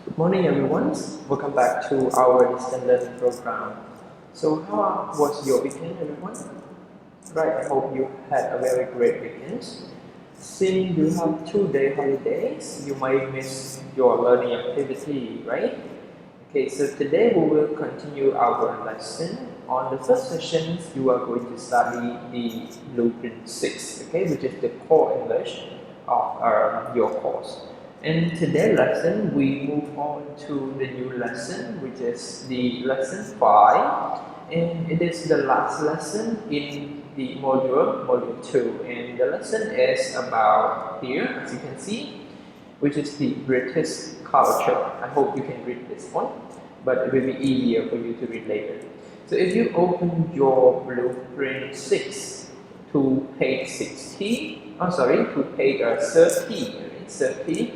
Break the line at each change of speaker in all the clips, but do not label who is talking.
Good morning, everyone. Welcome back to our distance learning program. So, how was your weekend, everyone? Right, I hope you had a very great weekend. Since you have 2 day holidays, you might miss your learning activity, right? Okay, so today we will continue our lesson. On the first session, you are going to study the Blueprint 6, okay, which is the core English of your course. In today's lesson, we move on to the new lesson, which is the lesson 5, and it is the last lesson in the module 2, and the lesson is about here, as you can see, which is the British culture. I hope you can read this one, but it will be easier for you to read later. So if you open your Blueprint 6 to page 60, oh sorry, to page 30,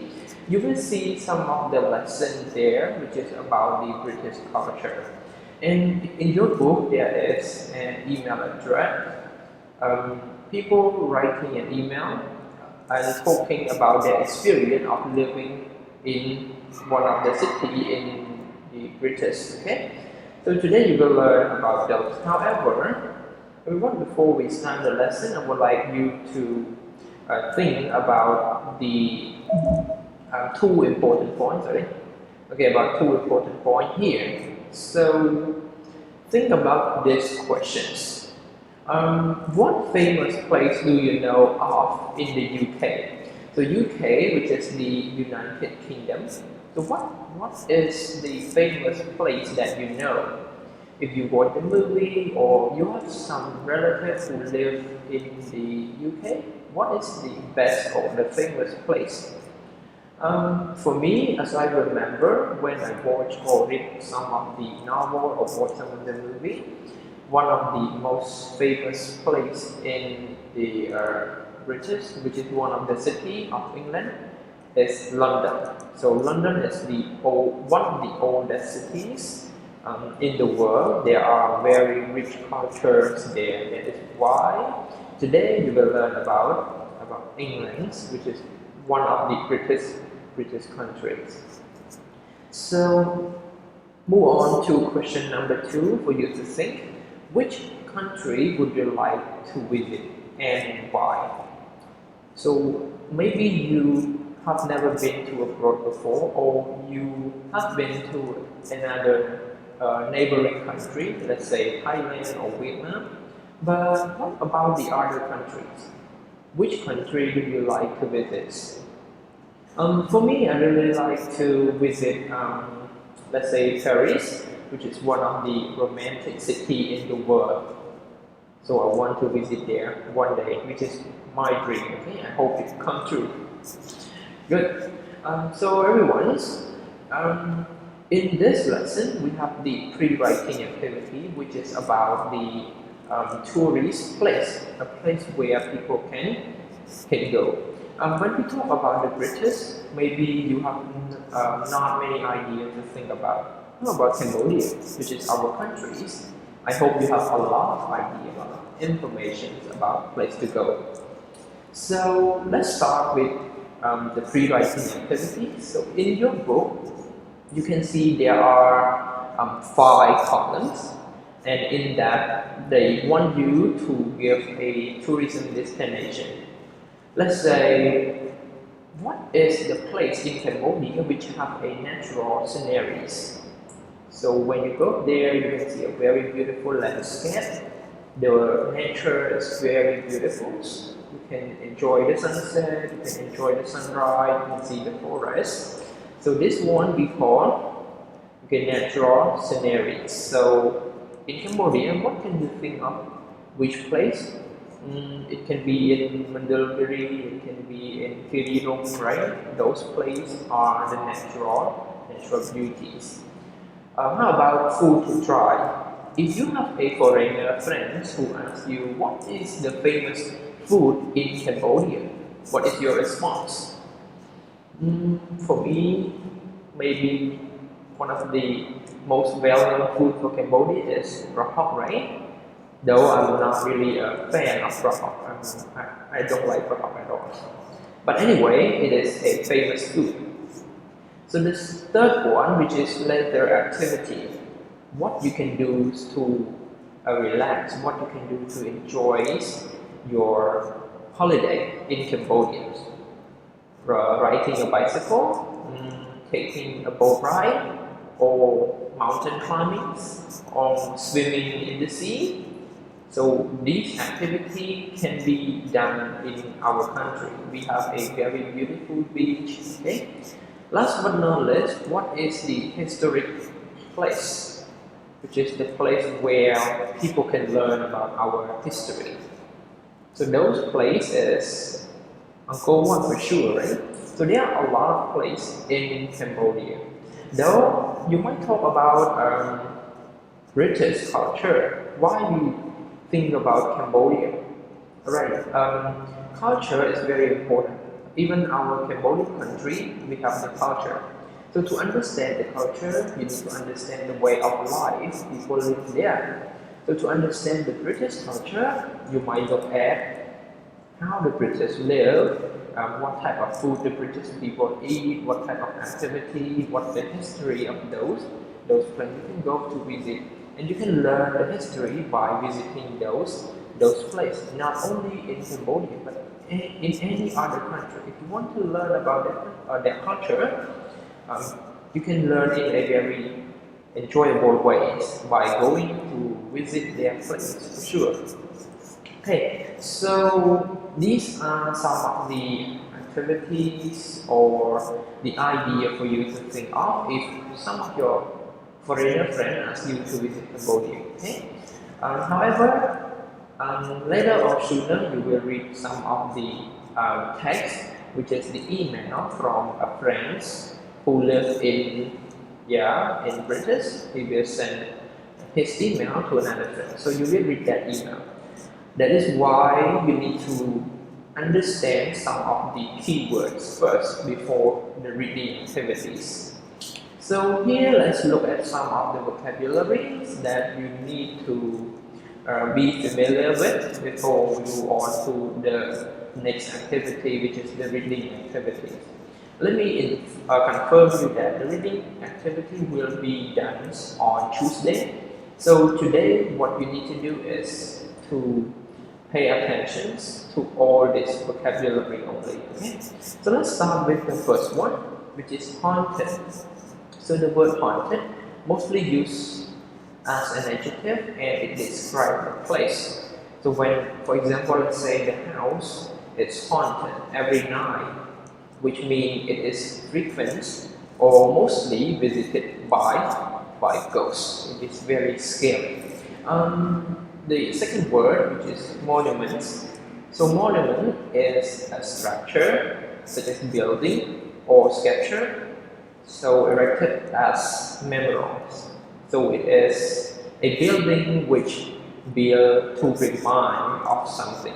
you will see some of the lessons there, which is about the British culture. And in your book, there is an email address. People writing an email and talking about their experience of living in one of the city in the British. Okay, so today you will learn about those. However, before we start the lesson, I would like you to think about the two important points. Sorry. Okay, about two important points here. So think about these questions. What famous place do you know of in the UK? So UK, which is the United Kingdom. So what is the famous place that you know? If you watch the movie or you have some relatives who live in the UK, what is the best or the famous place? For me, as I remember, when I watch or read some of the novel or watch some of the movie, one of the most famous place in the British, which is one of the city of England, is London. So London is one of the oldest cities in the world. There are very rich cultures there. That is why today you will learn about England, which is one of the British countries. So move on to question number 2 for you to think. Which country would you like to visit and why? So maybe you have never been to abroad before, or you have been to another neighboring country, let's say Thailand or Vietnam. But what about the other countries? Which country would you like to visit? For me, I really like to visit, let's say, Paris, which is one of the romantic cities in the world. So I want to visit there one day, which is my dream. Okay, I hope it comes true. Good. So everyone, um, in this lesson, we have the pre-writing activity, which is about the tourist place, a place where people can go. When we talk about the British, maybe you have not many ideas to think about. How about Cambodia, which is our country? I hope you have a lot of ideas, a lot of information about place to go. So let's start with the pre-writing activity. So in your book, you can see there are 5 columns, and in that they want you to give a tourism destination. Let's say, what is the place in Cambodia which have a natural scenarios? So when you go there, you can see a very beautiful landscape. The nature is very beautiful. You can enjoy the sunset, you can enjoy the sunrise, you can see the forest. So this one we call natural scenarios. So in Cambodia, what can you think of? Which place? It can be in Mandalgiri, it can be in Kirirong, right? Those places are the natural beauties. How about food to try? If you have a foreigner friends who ask you what is the famous food in Cambodia, what is your response? For me, maybe one of the most well-known food for Cambodia is prahok, right? Though I'm not really a fan of prahok, I don't like prahok at all. But anyway, it is a famous food. So this third one, which is leisure activity, what you can do to relax, what you can do to enjoy your holiday in Cambodia. Riding a bicycle, taking a boat ride, or mountain climbing, or swimming in the sea. So these activities can be done in our country. We have a very beautiful beach. Okay. Last but not least, what is the historic place? Which is the place where people can learn about our history. So those places, Angkor Wat for sure, right? So there are a lot of places in Cambodia. Though you might talk about British culture. Why we think about Cambodia? Right. Culture is very important. Even our Cambodian country, we have the culture. So to understand the culture, you need to understand the way of life people live there. So to understand the British culture, you might look at how the British live, what type of food the British people eat, what type of activity, what's the history of those places. You can go to visit, and you can learn the history by visiting those places. Not only in Cambodia, but in any other country. If you want to learn about their culture, you can learn in a very enjoyable ways by going to visit their place for sure. Okay, so these are some of the activities or the idea for you to think of if some of your foreigner friends ask you to visit Cambodia. Okay, however, later or sooner you will read some of the text, which is the email from a friend who lives in British. He will send his email to another friend. So you will read that email. That is why you need to understand some of the keywords first before the reading activities. So here let's look at some of the vocabularies that you need to be familiar with before we move on to the next activity, which is the reading activity. Let me confirm you that the reading activity will be done on Tuesday. So today what you need to do is to pay attention to all this vocabulary only. Okay? So let's start with the first one, which is haunted. So the word haunted mostly used as an adjective and it describes a place. So when, for example, let's say the house is haunted every night, which means it is frequent or mostly visited by ghosts. It is very scary. The second word, which is monuments. So monument is a structure such as building or sculpture, so erected as memorials. So it is a building which built to remind of something.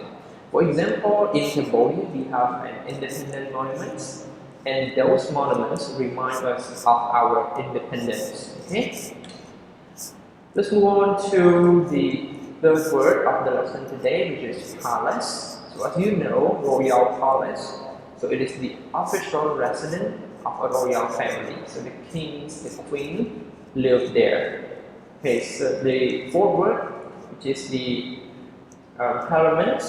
For example, in Cambodia we have an independent monument, and those monuments remind us of our independence. Okay? Let's move on to the third word of the lesson today, which is palace. So as you know, royal palace. So it is the official residence of a royal family. So the kings, the queen live there. Okay, so the fourth word, which is the parliament.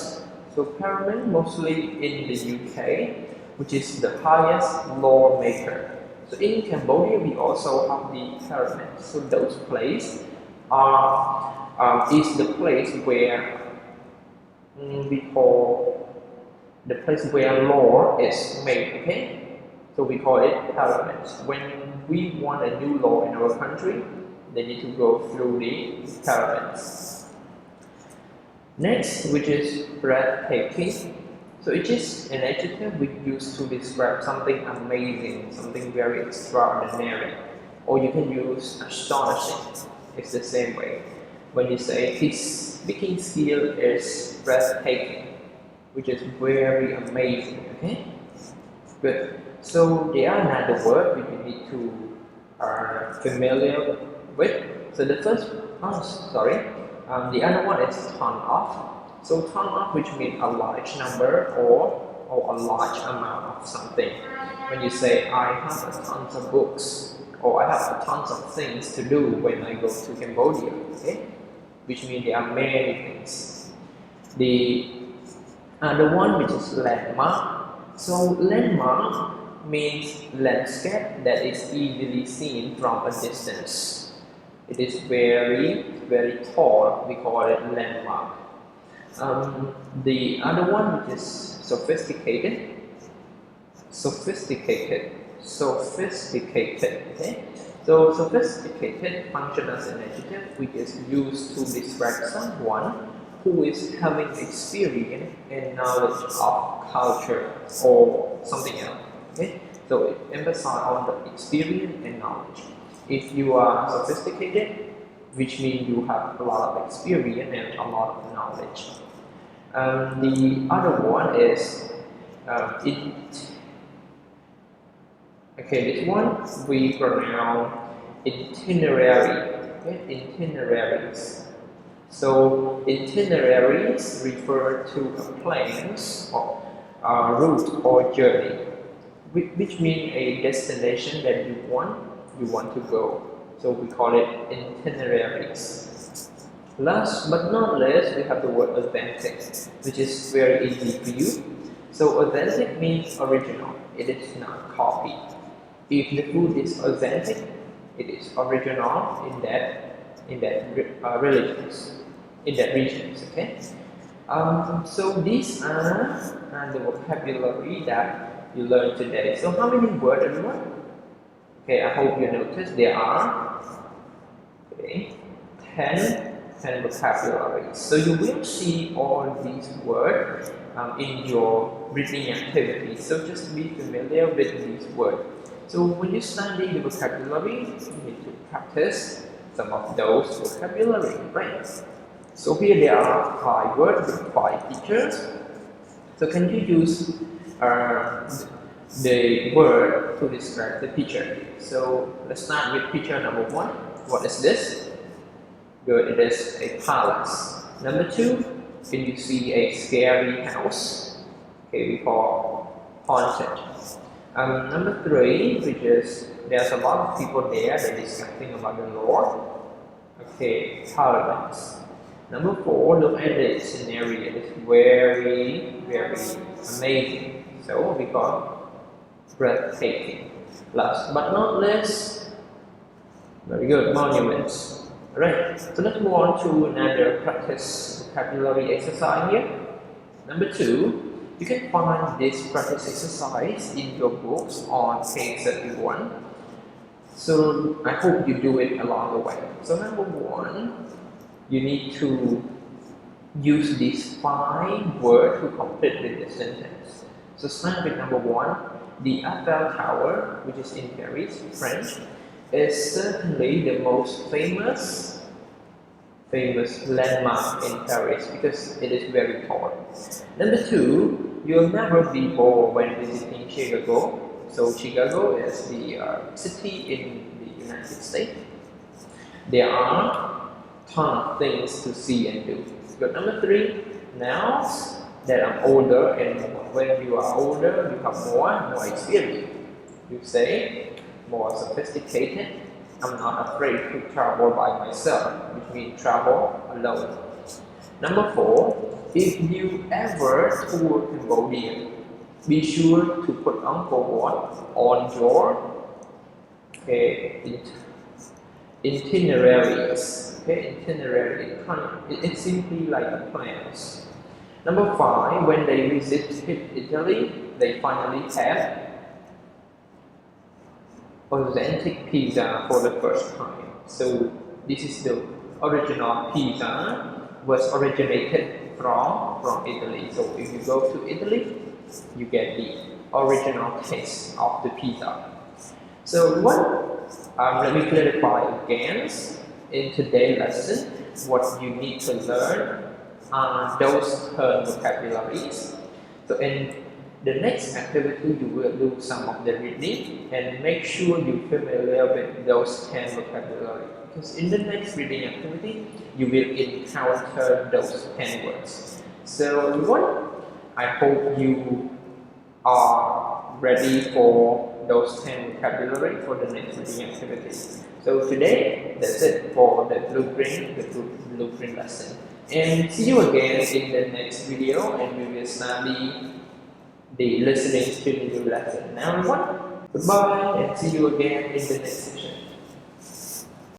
So parliament mostly in the UK, which is the highest lawmaker. So in Cambodia we also have the parliament. So those places is the place where we call the place where law is made. Okay, so we call it parliament. When we want a new law in our country, they need to go through the parliament. Next, which is breathtaking. So it is an adjective we use to describe something amazing, something very extraordinary, or you can use astonishing. It's the same way. When you say his speaking skill is breathtaking, which is very amazing. Okay, good. So there are another word which you need to are familiar with. So the first, the other one is turn off. So turn off, which means a large number or or a large amount of something. When you say, I have a tons of books, or I have a tons of things to do when I go to Cambodia, okay? Which means there are many things. The other one, which is landmark. So landmark means landscape that is easily seen from a distance. It is very, very tall. We call it landmark. The other one, which is sophisticated. Sophisticated. Okay? So sophisticated function as an adjective, which is used to describe someone who is having experience and knowledge of culture or something else. Okay? So it emphasizes on the experience and knowledge. If you are sophisticated, which means you have a lot of experience and a lot of knowledge. The other one is this one we pronounce itinerary. Okay? Itineraries. So itineraries refer to a plans or route or journey, which means a destination that you want to go. So we call it itineraries. Last but not least, we have the word authentic, which is very easy for you. So authentic means original. It is not copy. If the food is authentic, it is original in that regions. Okay. So these are the vocabulary that you learned today. So how many words, everyone? Okay, I hope you noticed there are 10 vocabularies. So you will see all these words in your reading activity. So just be familiar with these words. So when you study the vocabulary, you need to practice some of those vocabulary, right? So here there are 5 words with 5 pictures. So can you use the word to describe the picture? So let's start with picture number 1. What is this? Good, it is a palace. Number 2, can you see a scary house? Okay, we call haunted. Number 3, which is there's a lot of people there that is discussing about the Lord. Okay, parliament. Number 4, look at the scenario. It's very, very amazing. So we call breathtaking. Last but not least, very good, monuments. Alright, so let's move on to another practice vocabulary exercise here. Number 2, you can find this practice exercise in your books on page 31. So I hope you do it along the way. So number 1, you need to use these 5 words to complete the sentence. So start with number 1. The Eiffel Tower, which is in Paris, French, is certainly the most famous landmark in Paris because it is very tall. Number 2, you'll never be bored when visiting Chicago. So Chicago is the city in the United States. There are tons of things to see and do. But number 3, now that I'm older, and when you are older, you have more experience. You say more sophisticated. I'm not afraid to travel by myself, which means travel alone. Number 4, if you ever tour Cambodia, be sure to put Uncle Wat on your itineraries. Okay, itinerary. It's simply like plans. Number 5, when they visited Italy, they finally had authentic pizza for the first time. So this is the original pizza was originated from Italy. So if you go to Italy, you get the original taste of the pizza. So let me clarify again. In today's lesson, what you need to learn are those vocabularies. So in the next activity, you will do some of the reading and make sure you're familiar with those 10 vocabulary. Because in the next reading activity, you will encounter those 10 words. So everyone, I hope you are ready for those 10 vocabulary for the next reading activity. So today, that's it for the blueprint lesson. And see you again in the next video, and we will study the listening to the new lesson. Now everyone, goodbye and see you again in the next session.